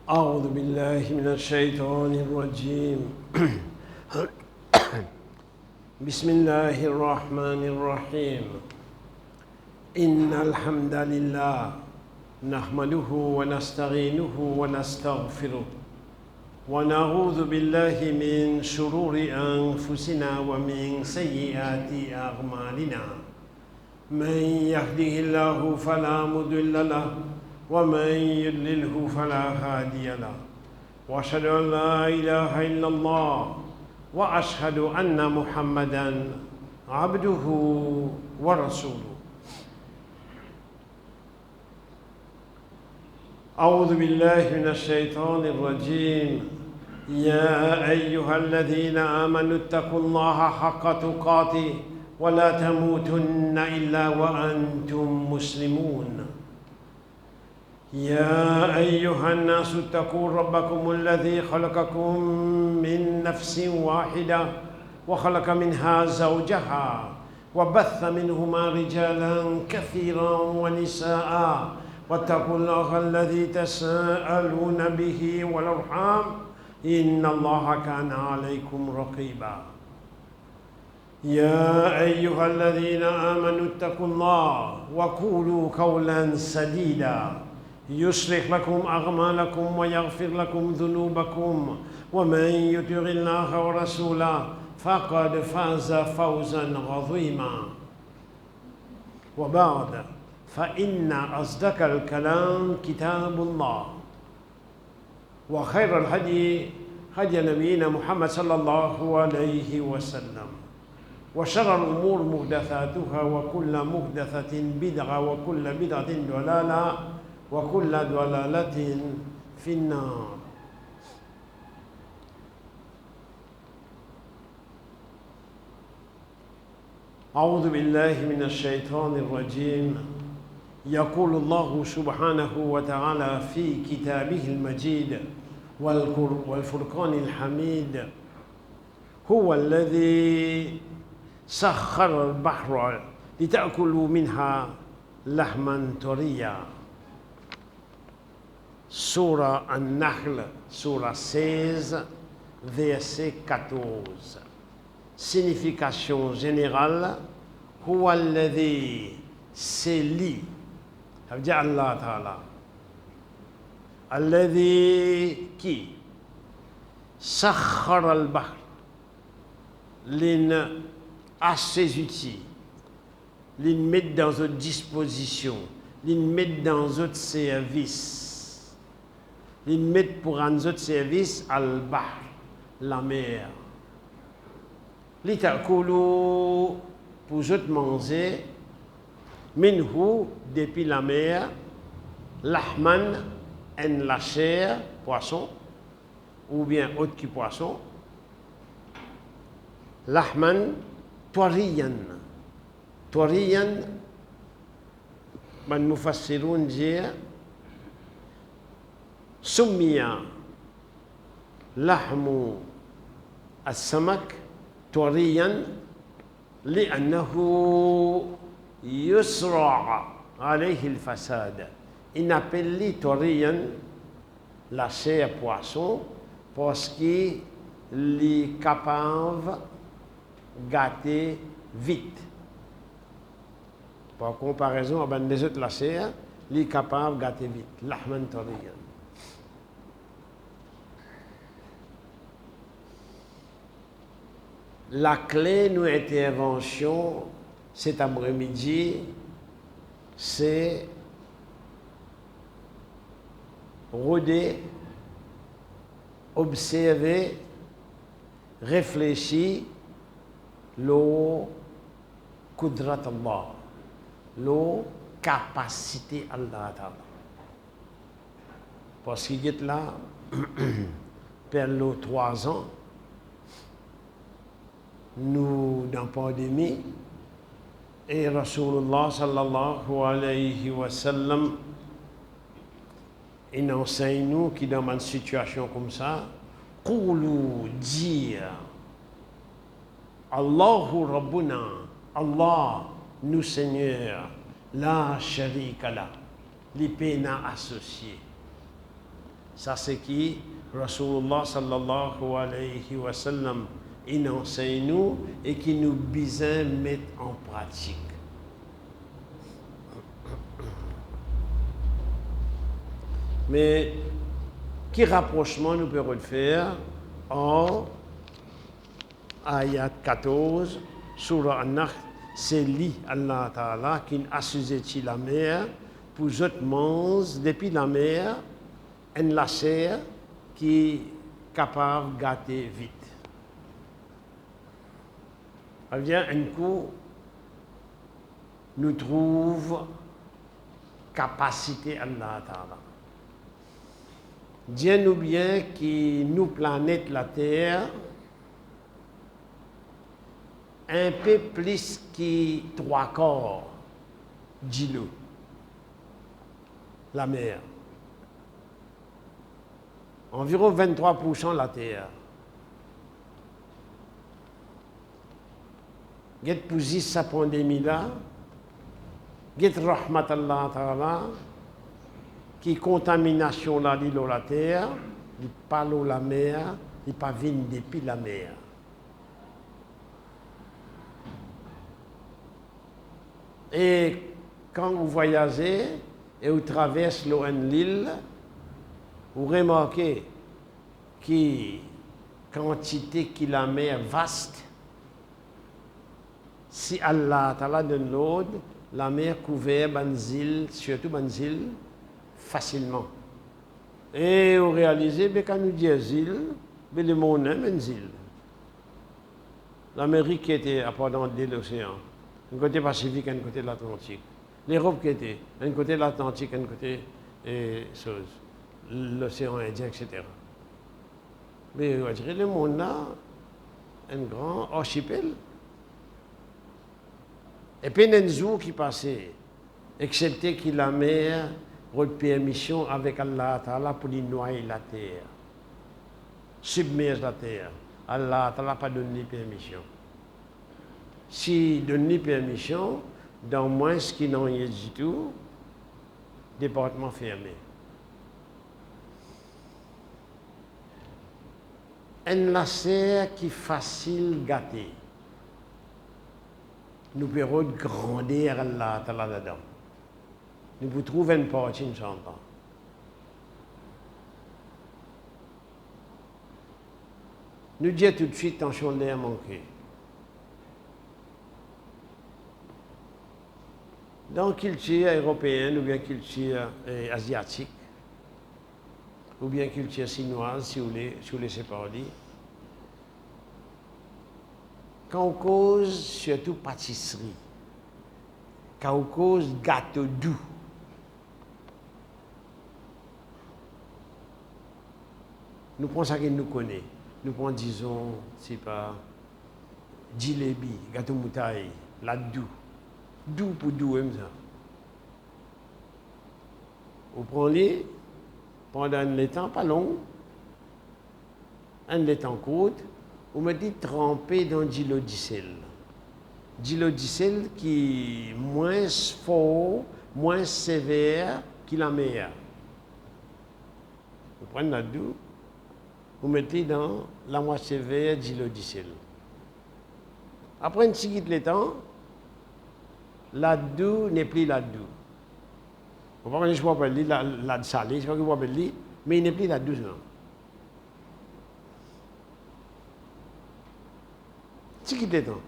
أعوذ بالله من الشيطان الرجيم بسم الله الرحمن الرحيم إن الحمد لله نحمده ونستعينه ونستغفره ونعوذ بالله من شرور أنفسنا ومن سيئات أعمالنا من يهده الله فلا مضل له ومن يضلله فلا هادي له واشهد ان لا اله الا الله واشهد ان محمدا عبده ورسوله اعوذ بالله من الشيطان الرجيم يا ايها الذين امنوا اتقوا الله حق تقاته ولا تموتن الا وانتم مسلمون يا أيها الناس اتقوا ربكم الذي خلقكم من نفس واحدة وخلق منها زوجها وبث منهما رجالا كثيرا ونساء واتقوا الله الذي تساءلون به والأرحام إن الله كان عليكم رقيبا يا أيها الذين آمنوا اتقوا الله وقولوا قولا سديدا يصلح لكم أعمالكم ويغفر لكم ذنوبكم ومن يطع الله ورسوله فقد فاز فوزا عظيما وبعد فإن أصدق الكلام كتاب الله وخير الهدي هدي نبينا محمد صلى الله عليه وسلم وشر الأمور محدثاتها وكل محدثة بدعة وكل بدعة ضلالة وكل ضلالة في النار أعوذ بالله من الشيطان الرجيم يقول الله سبحانه وتعالى في كتابه المجيد والفرقان الحميد هو الذي سخر البحر لتأكلوا منها لحما طريا Surah An-Nahl, Surah 16, verset 14. Signification générale, Huwa alladhi, c'est lui, ça veut dire Allah Ta'ala. Alladhi qui, sakhar al-bahr, l'in à ses outils, l'in met dans votre disposition, l'in met dans votre service. Ils mettent pour un autre service al-bahr, la mer. Li ta'kulu pour autres manger, minhu depuis la mer, lahman en la chair, poisson, ou bien autre qui poisson, lahman tariyan. Tariyan, man mufassiroun dire, سمي لحم السمك طريا لأنه يسرع عليه الفساد. Il appelle طريا la chair poisson parce qu'il est capable de gâter vite. Par comparaison avec les autres la chair, il est capable de gâter vite. لحما طريا. La clé de notre intervention cet après-midi, c'est rôder, observer, réfléchir la Qudrat Allah, la capacité Allah Ta'ala. Parce qu'il est là, pendant 3 ans, nous dans la pandémie et Rasulullah sallallahu alayhi wa sallam il enseigne nous qui dans une situation comme ça Qulu dire Allahu Rabbuna Allah nous Seigneur la sharika la l'épée associé Ça c'est qui Rasulullah sallallahu alayhi wa sallam il enseigne nous et qui nous besoin mettre en pratique. Mais qui rapprochement nous pouvons le faire en ayat 14 surah An-Nahl, c'est lui Allah Ta'ala qui assujettit la mer pour autres mange depuis la mer une lacère qui est capable de gâter vite. Eh bien, un coup, nous trouve capacité Allah Ta'ala. Dieu nous bien qui nous planète la Terre un peu plus que 3/4 d'îlot, la mer. Environ 23% la Terre. Get pousi sa pandémie là, get rahmat Allah Ta'ala, qui contamination là l'île la terre, il pas l'eau la mer, il pas vient depuis la mer. Et quand vous voyagez et vous traversez l'eau en l'île, vous remarquez que quantité qui la mer vaste. Si Allah Ta'ala donne l'eau, la mer couvert Banzil, surtout Banzil, facilement. Et vous réalisez que quand nous disons île, le monde est une île. L'Amérique qui était à pendant de l'océan, un côté Pacifique, un côté de l'Atlantique. L'Europe qui était, un côté de l'Atlantique, un côté l'océan Indien, etc. Mais on dirait le monde a un grand archipel. Et puis, il y a un jour qui passait, excepté que la mer a permission avec Allah Ta'ala pour lui noyer la terre, submerge la terre. Allah Ta'ala n'a pas donné permission. S'il donne permission, dans moins ce qui n'en est du tout, département fermé. Un lacère qui est facile gâter. Nous pouvons grandir Allah Ta'ala dedans. Nous pouvons trouver une partie, Inch'Allah. Nous disons tout de suite, tension de l'air manqué. Dans la culture européenne ou bien culture asiatique, ou bien culture chinoise, si vous voulez séparer, quand on cause surtout pâtisserie, quand on cause gâteau doux, nous prenons ça que nous connaissons. Nous prenons, disons, c'est pas jalebi, gâteau moutaï, laddu, doux pour doux, comme ça. Vous prenez pendant un temps pas long, un temps court, vous me dites tremper dans de l'eau de sel. De l'eau de sel qui est moins fort, moins sévère que la mer. Vous prenez la doux, vous mettez dans la moins sévère de l'eau de sel. Après un petit de temps, la doux n'est plus la doux. Vous ne pouvez pas dire la salée, je ne sais pas dire, mais il n'est plus la douce. C'est qui est temps.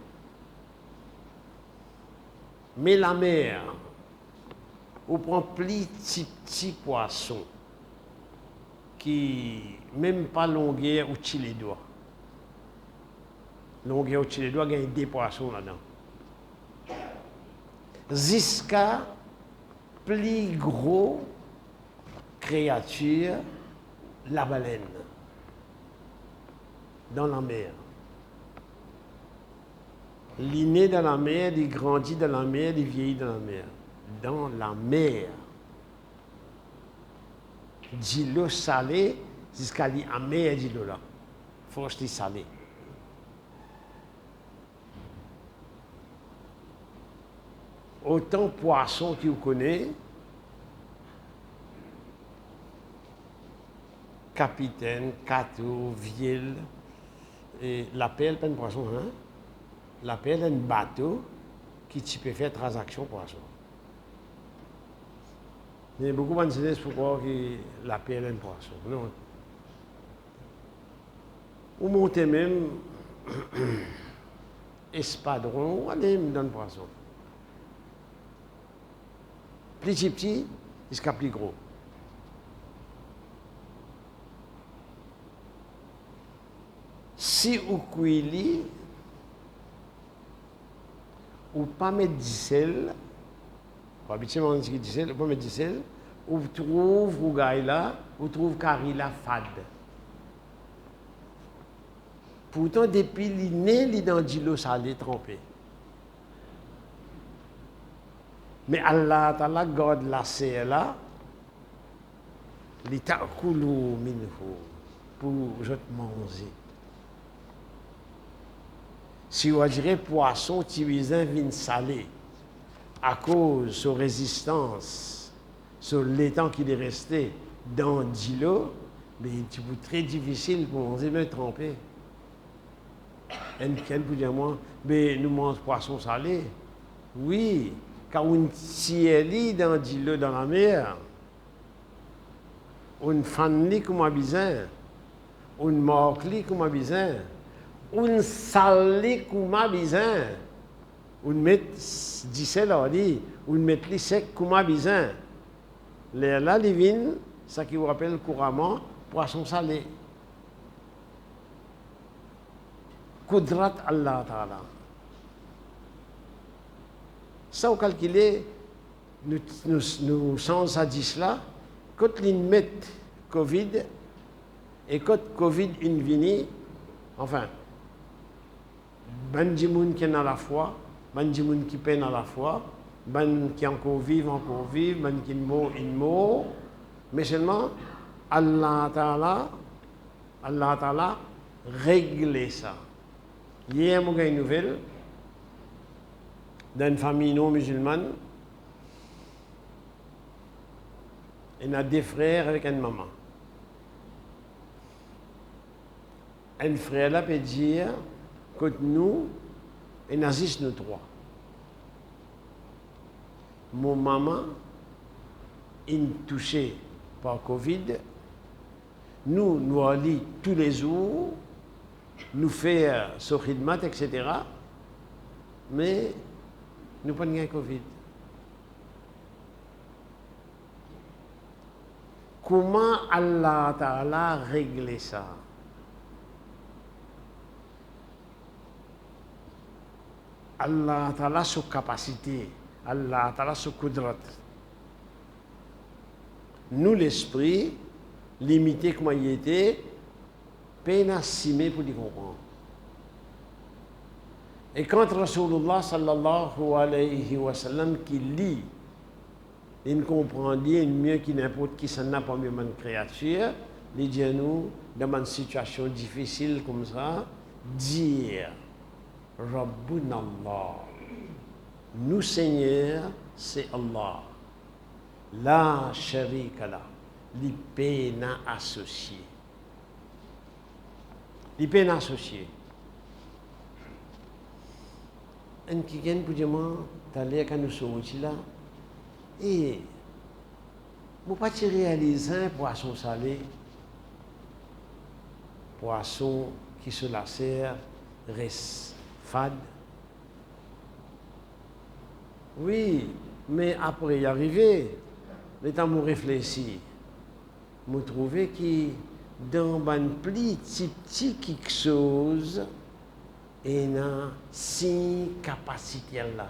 Mais la mer, on prend petit poisson qui même pas longueur ou les doigts. Longueur ou les doigts, il y a des poissons là-dedans. Jusqu'à plus gros créature, la baleine, dans la mer. Il est né dans la mer, il grandit dans la mer, il vieillit dans la mer. Dans la mer. De l'eau salée jusqu'à l'amer de l'eau là. Faut se salé. Autant de poissons que vous connaissez, capitaine, cateau, vielle, et l'appel, pas un poisson, hein? L'appel, un bateau qui peut faire transaction poisson. Il y a beaucoup de gens pour croire que l'appel, un poisson. Non. Ou monter même espadron, ou aller dans le poisson. Plus petit, jusqu'à plus gros. Si vous cuisez, ou pas mettre du sel, habituellement on dit du sel, ou pas mettre du sel, vous trouvez, vous gagnez là, vous trouvez carré la fade. Pourtant, depuis il est dans de l'eau salée trempée. Mais Allah Ta'ala garde la serre là, il t'a coulé pour je manger. Si on dirait poisson, tibizin vient salé, à cause de sa résistance, sur l'étang qu'il est resté dans l'eau, mais c'est très difficile pour manger, mais tremper. Quelqu'un peut dire moi, mais nous mangeons poisson salé. Oui, car on tire dans l'eau dans la mer, on fan comme un bizarre, on marque comme un bizarre. On sale comme un bizarre. On met du sel à dit, on met les sec comme un bizarre. Là, les vins, ça qui vous rappelle couramment, poisson salé. Kudrat Allah Ta'ala. Ça, on calcule, nous sens à 10 là, quand ils mettent Covid, et quand Covid une vini, enfin, ben de gens qui ont la foi, ben de gens qui peinent à la foi, ben qui encore vivent, ben qui mourent, mais seulement Allah Ta'ala règle ça. Hier, j'ai eu une nouvelle d'une famille non musulmane. Il y a deux frères avec une maman. Un frère là peut dire que nous, il y a juste nous trois. Mon maman est touchée par Covid. Nous allons tous les jours, nous faire ce khidmat, etc. Mais nous n'avons pas de Covid. Comment Allah Ta'ala règle ça? Allah Ta'ala sa capacité, Allah Ta'ala sa kudrat. Nous, l'esprit, limité comme il était, peine à s'aimer pour y comprendre. Et quand Rasulullah sallallahu alayhi wa sallam qui lit, il comprend bien mieux que n'importe qui, ça n'a pas mieux une créature, il dit à nous, dans une situation difficile comme ça, dire Rabbuna Allah. Nous, Seigneur, c'est Allah. La sharika la. Les peines associées. Les peines associées. Un qui vient pour dire, t'as l'air quand nous sommes là, et je ne peux pas réaliser un poisson salé, poisson qui se lacère, reste fade. Oui, mais après y arriver, le temps où réfléchir, je trouve que dans un petit quelque chose, il y a 6 capacités là.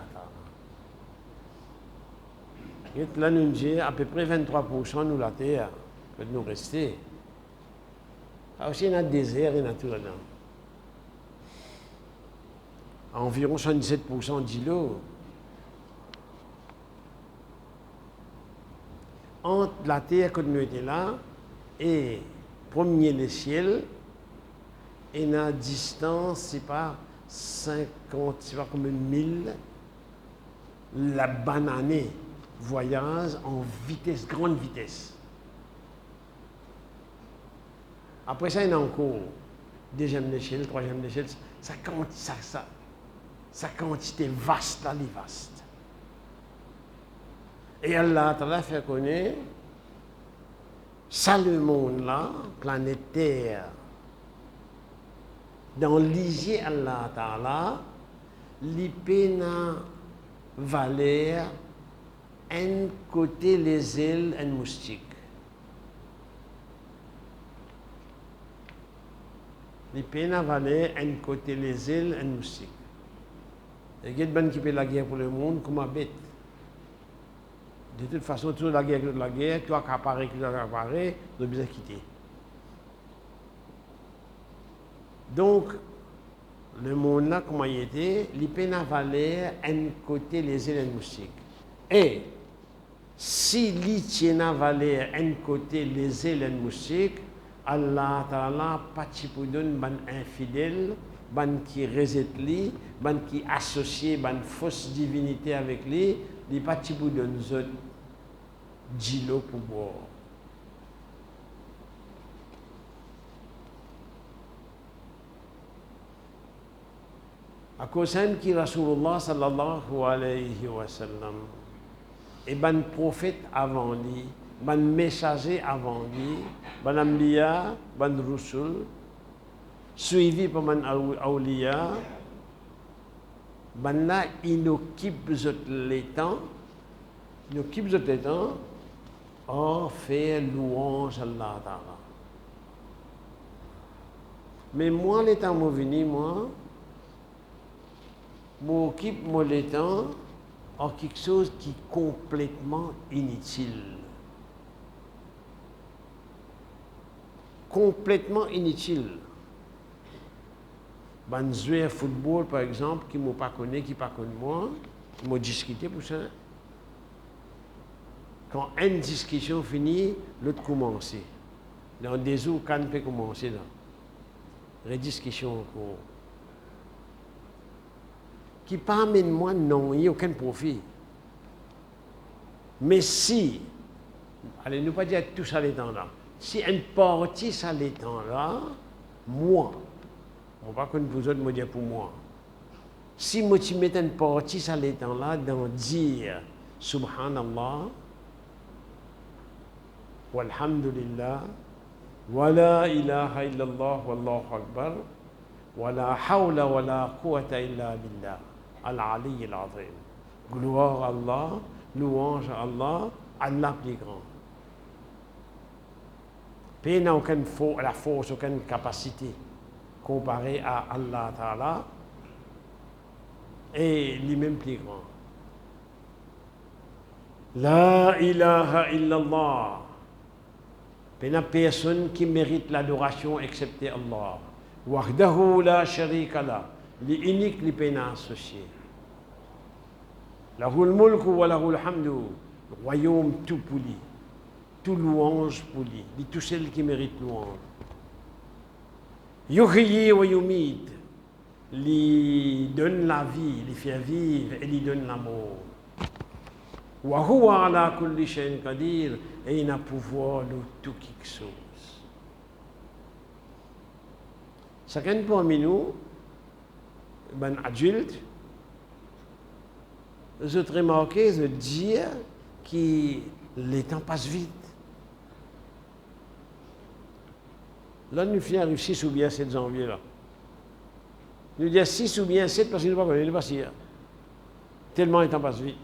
Et là, nous disons à peu près 23% de la terre que nous rester. Aussi, il y a un désert et naturel. Environ 77% d'îlots. Entre la terre que nous étions là et premier le ciel, il y a une distance, c'est pas 50, c'est pas comme 1000. La bananée voyage en vitesse, grande vitesse. Après ça, il y a encore deuxième échelle, troisième échelle. Sa quantité vaste, là, est vaste. Et Allah Ta'ala fait connaître ça, le monde là, planète Terre, dans l'isier Allah Ta'ala, l'ipena valeur, un côté les ailes, un moustique. L'ipena valeur, un côté les ailes, un moustique. Et il y a des gens qui fait la guerre pour le monde comme un bête. De toute façon, toujours la guerre, tu as accaparé, tu as besoin de quitter. Donc, le monde là, comment il était, l'ipena valeur, un côté les ailes, un moustique. Et si l'itiena valeur, un côté les ailes, un moustique, Allah Ta'ala, pas pour donner ban infidèle, ban qui rejette lui, ban qui associe ban fausse divinité avec lui, il pas pour donner zot djilo pour boire. À cause qui Rasulullah sallallahu alayhi wa sallam, et ban prophète avant lui, ban messager avant lui, ban ambiya, ban rusul, suivi par ban awliya, ban là, il occupe les temps, en faire louange à Allah Ta'ala. Mais moi, les temps m'ont venu, moi, m'occupe les temps en quelque chose qui est complètement inutile. Complètement inutile. Ben, joueur football, par exemple, qui ne m'a pas connu, qui ne pas connu moi, qui m'a discuté pour ça. Quand une discussion finit, l'autre commence. Dans des jours, quand on peut commencer, là. Rediscussion encore. Qui parmi moi, non, il n'y a aucun profit. Mais si, allez, nous pas dire tout ça les temps là, si une partie ça les temps là, moi, on va pas qu'on vous autres me dire pour moi, si moi tu mets une partie ça les temps là, dans dire Subhanallah, walhamdulillah, wa la ilaha illallah, wallahu akbar, wa la hawla wa la quwwata illa billah. Al-Ali al-Azim. Gloire à Allah, louange à Allah, Allah plus grand. Pays n'a aucune force, aucune capacité comparée à Allah Ta'ala et lui-même plus grand. La ilaha illallah. Il n'y a personne qui mérite l'adoration excepté Allah. Wahdahu la sharika la. L'unique li pena associé. Lahul mulku wa lahul hamdu. Royaume tout pour lui. Tout louange pour lui. Il tout celle qui mérite louange. Yuhyi wa yumit. Lui donne la vie, lui fait vivre et lui donne la mort. Wa huwa ala kulli shay'in qadir. Et il a pouvoir de tout quelque chose. Chacun parmi nous, ben adulte, je te remarqué de dire que le temps passe vite. Là, nous finissons 6 ou bien 7 janvier. Là. Nous disons 6 ou bien 7 parce qu'il ne pas connaître, il passe hier. Tellement le temps passe vite.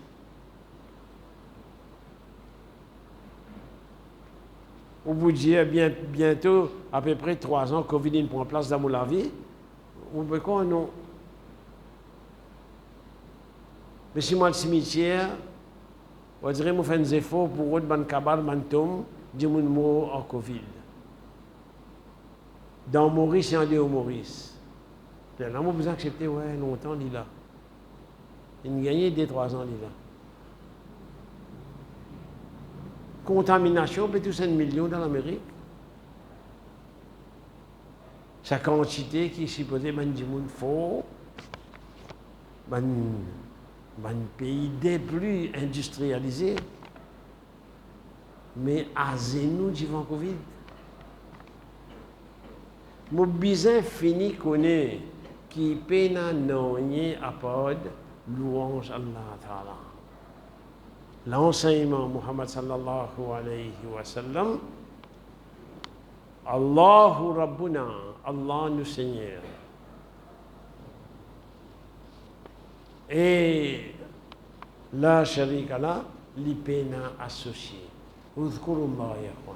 Au bout de dire bientôt, à peu près 3 ans, Covid prend place dans la vie. On peut quoi, non? Mais si moi, le cimetière, on dirait que je fais des efforts pour autre ban cabal, ban tom, dire mon mot en Covid. Dans Maurice et en dehors Maurice. Là, on a besoin d'accepter, ouais, longtemps, il est là. Il a gagné 2-3 ans, il est là. Contamination, peut tous 5 millions dans l'Amérique. Sa quantité qui est supposée, ben, du monde fort, ben, pays des plus industrialisés, mais à nous, du Covid. Mon bizin fini connaît qui peine non apod louange Allah Ta'ala. L'enseignement Muhammad sallallahu alayhi wa sallam, Allahu Rabbuna, Allah nous Seigneur. Et la sharika la, li peine associé. Uzkurullah ya khwan.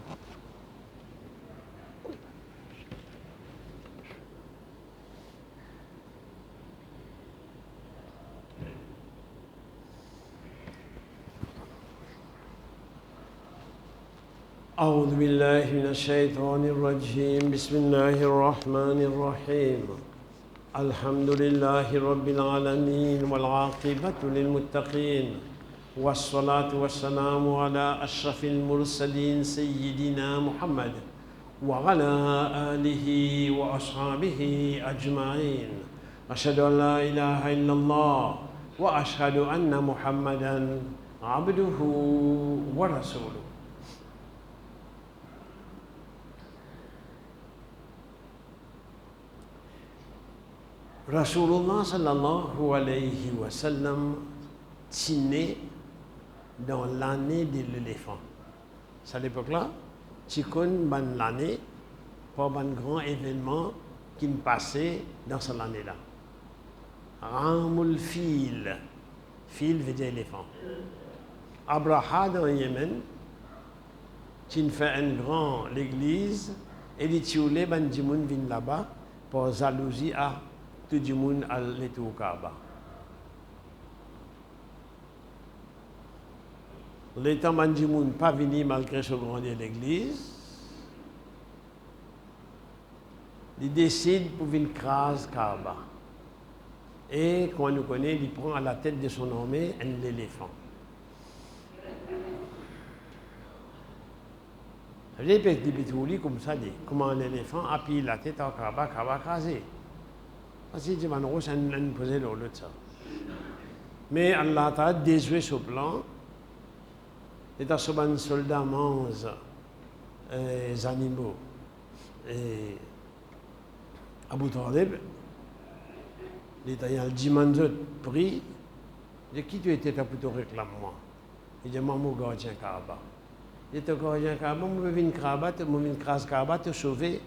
أعوذ بالله من الشيطان الرجيم بسم الله الرحمن الرحيم الحمد لله رب العالمين والعاقبة للمتقين والصلاة والسلام على أشرف المرسلين سيدنا محمد وعلى آله وأصحابه أجمعين أشهد أن لا إله إلا الله وأشهد أن محمدا عبده ورسوله. Rasulullah sallallahu alayhi wa sallam est né dans l'année de l'éléphant. C'est à l'époque-là, tu connais l'année pour un grand événement qui me passait dans cette année-là. Ramul Fil. Fil veut dire éléphant. Abraha dans le Yémen, tu fait une grande église et les tioulés ban dimoun viennent là-bas pour jalousie à tout le monde à l'été au Kaaba. L'état Mandimoun pas venu malgré ce grand de l'église. Il décide pour venir craser Kaaba. Et quand on nous connaît, il prend à la tête de son armée un éléphant. Les petits bitoulis comme ça, comment un éléphant appuie la tête au Kaaba, Kaaba crasé. Parce que c'est un posé l'autre ça. Mais Allah t'a déjoué ce plan. Et dans ce ban soldat mange les animaux. Et Abu Talib, il a dit manzot pris. De qui tu étais pour te réclamer moi? Il dit maman gardien Kaaba. Il dit gardien Kaaba, moi je viens Kaaba, moi je viens Kaaba te sauver.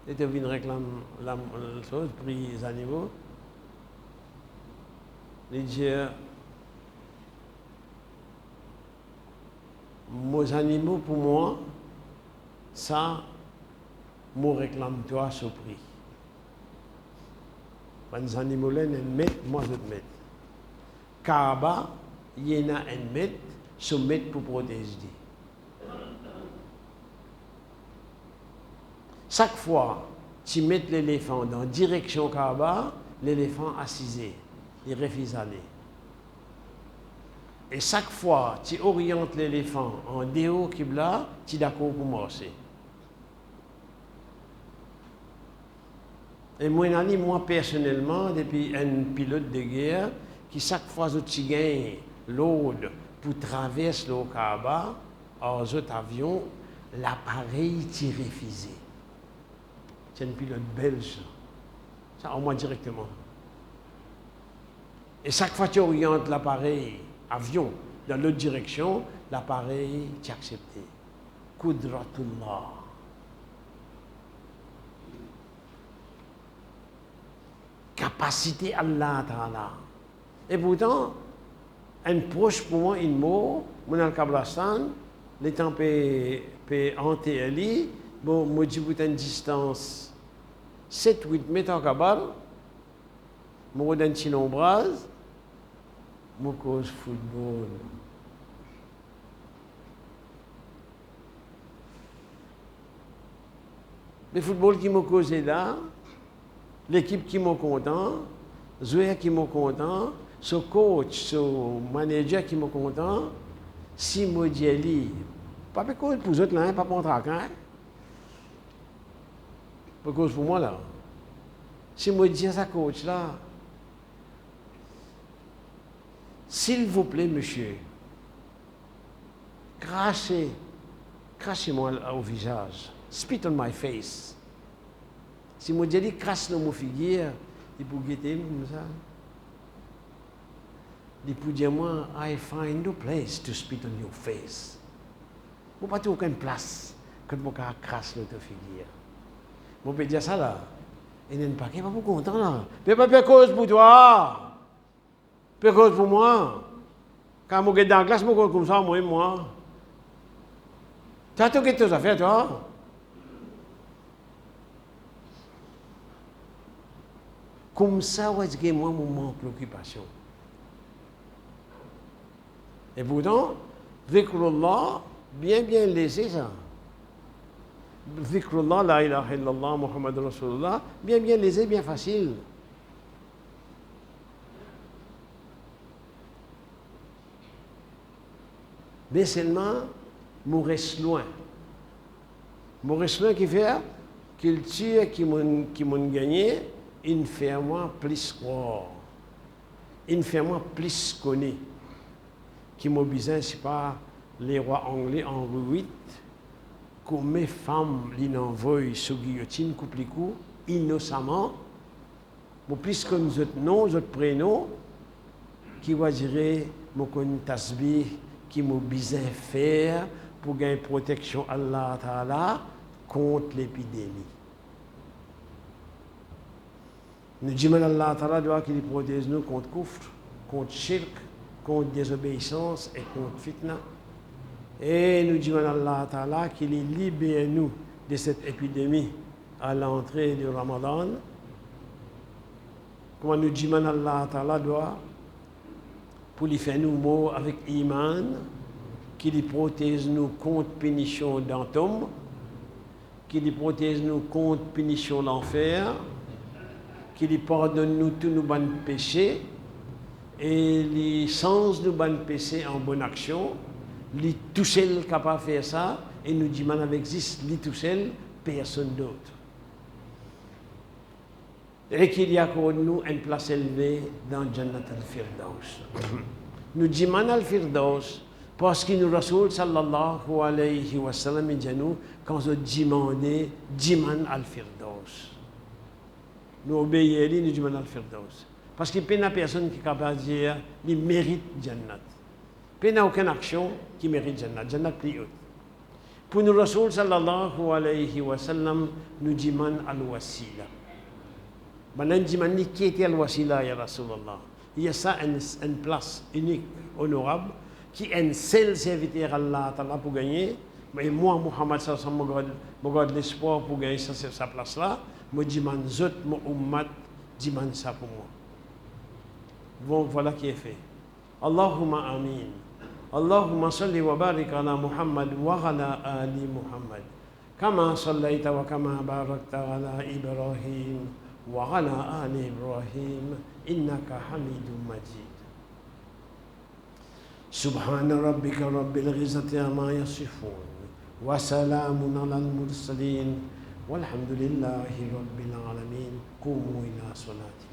Et tu viens réclamer la chose, pris les animaux. Il dit, mes animaux pour moi, ça, me réclame toi ce prix. Les animaux là, ils mettent, moi je mets. Kaaba, il y en a un mètre, se mettre pour protéger. Chaque fois que tu mets l'éléphant dans la direction Kaaba, l'éléphant assisé, il refuse d'aller. Et chaque fois que tu orientes l'éléphant en dehors Qibla, tu es d'accord pour marcher. Et moi personnellement, depuis un pilote de guerre, qui chaque fois que tu gagnes l'ordre pour traverser le Kaaba, en autre avion, l'appareil t'y refusé. C'est un pilote belge. Ça, en moi directement. Et chaque fois que tu orientes l'appareil, avion, dans l'autre direction, l'appareil t'y accepté. Qudratullah. Capacité Allah Ta'ala. Et pourtant, un proche pour moi, une mot, mon al-Kablastan, les temps peut hanter bon, moi, je vous une distance 7-8 mètres en cabal, moi, je suis en bras, moi, cause football. Le football qui m'a causé là, l'équipe qui m'a content, joueur qui m'a content, ce coach, ce manager qui m'a content, si moi dis pas pour les autres là, pas pour traquer. Pour cause pour moi là. Si moi dis à sa coach là, s'il vous plaît monsieur, crachez-moi au visage, spit on my face. Si moi dis crasse dans mon figure, il peut guetter comme ça. Il peut dire moi, I find no place to spit on your face. Moi pas aucune place que mon cas crasse dans ta figure. Moi peux dire ça là. Et n'est pas qui pas pour content là. Mais pas cause pour toi. Pas cause pour moi. Quand moi dans la classe, moi comme ça moi. Tu as tout tes affaires toi. Comme ça, ouais, c'est moi mon préoccupation. Et pourtant, Dhikrullah, bien laissé ça. Dhikrullah, la ilaha illallah, Muhammad Rasulullah, bien laissé, bien facile. Mais seulement, nous reste loin. Nous reste loin qui fait qu'il tue, qui m'ont gagné, il fait moi plus croire. Il fait moi plus connaître. Qui mobilisent, c'est pas les rois anglais en Louis VIII, comme mes femmes les envoient sur guillotine, coupe les coups, innocemment, mais plus que nous autres noms, nous autres prénoms, qui va dire, mon tasbih, qui mobilisent faire pour gagner protection Allah Ta'ala contre l'épidémie. Nous disons Allah Ta'ala doit qu'il protège nous contre kufr, contre shirk, contre désobéissance et contre fitna. Et nous disons à Allah Ta'ala qu'il libère nous de cette épidémie à l'entrée du Ramadan. Comment nous disons à Allah Ta'ala doit pour lui faire nous mots avec iman, qu'il protège nous contre punition d'antom, qu'il protège nous contre punition d'enfer, qu'il pardonne nous tous nos bons péchés, et les sens de bonne péché en bonne action, les tout seul capable de faire ça, et nous disons qu'il existe les tout seul, personne d'autre. Et qu'il y a pour nous une place élevée dans Jannat al-Firdaus. Nous disons al-Firdaus parce qu'il nous rasoul sallallahu alayhi wa sallam dit nous quand nous demandons Jiman al-Firdaus. Nous obéissons, nous disons al-Firdaus. Parce qu'il n'y a personne qui est capable de dire qu'il mérite Jannat. Il n'y a aucune action qui mérite Jannat. Jannat plus haute. Pour nous, Rasoul sallallahu alayhi wa sallam, nous disons al-wasila. Maintenant, nous disons qui était al-wasila, ya Rasulallah. Il y a ça une place unique, honorable, qui est un seul serviteur Allah pour gagner. Mais moi, Muhammad sallallahu alayhi wa sallam, je garde l'espoir pour gagner sa place-là. Je dis, mon ummat, dis-moi ça pour moi. Bon, voilà qui est fait. Allahumma amin. Allahumma salli wa barik ala Muhammad wa ala ali Muhammad. Kama sallaita wa kama barakta ala Ibrahim wa ala ali Ibrahim. Innaka hamidun majid. Subhana rabbika rabbil izzati amma yasifun. Wa salamun ala al-mursalin. Walhamdulillahi rabbil alamin. Qumu ila salati.